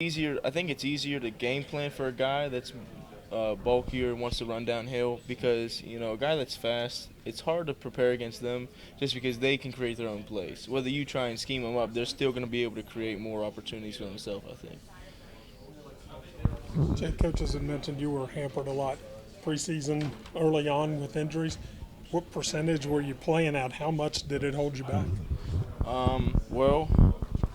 I think it's easier to game plan for a guy that's bulkier and wants to run downhill because a guy that's fast, it's hard to prepare against them just because they can create their own plays. Whether you try and scheme them up, they're still going to be able to create more opportunities for themselves, I think. Jay, coaches had mentioned you were hampered a lot preseason early on with injuries. What percentage were you playing at? How much did it hold you back? Well,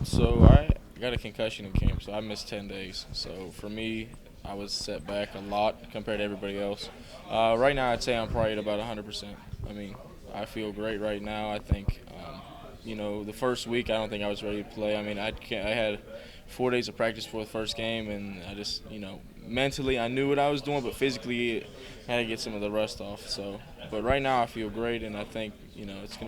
so I got a concussion in camp, so I missed 10 days. So for me, I was set back a lot compared to everybody else. Right now, I'd say I'm probably at about 100%. I mean, I feel great right now. I think, the first week, I don't think I was ready to play. I mean, I had 4 days of practice for the first game, and I just, mentally I knew what I was doing, but physically I had to get some of the rust off. So, but right now I feel great, and I think,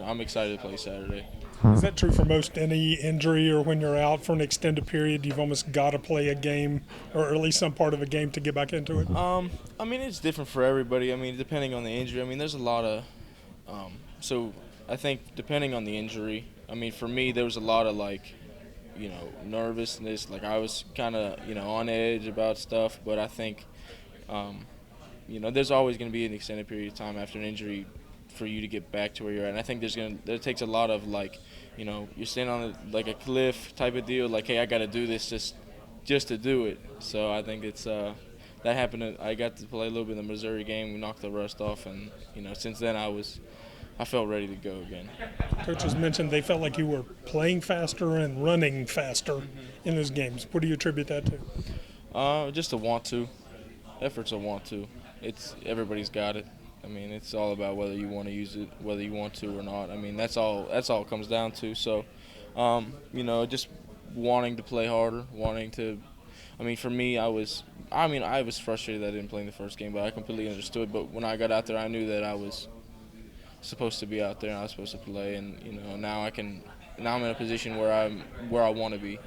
I'm excited to play Saturday. Is that true for most any injury, or when you're out for an extended period, you've almost got to play a game or at least some part of a game to get back into it? I mean, it's different for everybody. I mean, depending on the injury. I mean, there's a lot of so I think depending on the injury. I mean, for me, there was a lot of nervousness. Like I was kind of on edge about stuff, but I think there's always going to be an extended period of time after an injury for you to get back to where you're at. And I think there takes a lot of you're standing on a cliff type of deal. Like, hey, I got to do this just to do it. So I think it's that happened. I got to play a little bit in the Missouri game. We knocked the rust off, and since then I felt ready to go again. Coaches mentioned they felt like you were playing faster and running faster in those games. What do you attribute that to? Just a want to. Effort's a want to. Everybody's got it. I mean, it's all about whether you want to use it, whether you want to or not. I mean, that's all it comes down to. So, just wanting to play harder, wanting to. I mean, for me, I was frustrated that I didn't play in the first game, but I completely understood. But when I got out there, I knew that I was supposed to be out there and I was supposed to play, and now I'm in a position where I want to be.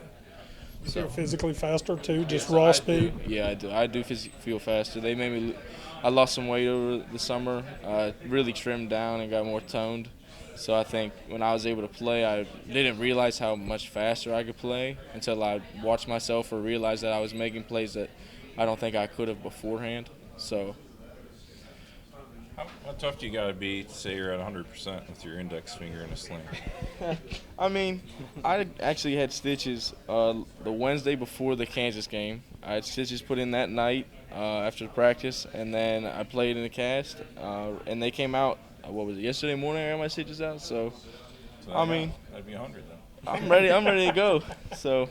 So physically faster too, just Yes, raw speed. Yeah, I do. I do feel faster. They made me. I lost some weight over the summer. Really trimmed down and got more toned. So I think when I was able to play, I didn't realize how much faster I could play until I watched myself or realized that I was making plays that I don't think I could have beforehand. So. How tough do you got to be to say you're at 100% with your index finger in a sling? I mean, I actually had stitches the Wednesday before the Kansas game. I had stitches put in that night after the practice, and then I played in the cast, and they came out. What was it? Yesterday morning, I got my stitches out. So I mean, that'd be 100 then. I'm ready. I'm ready to go. So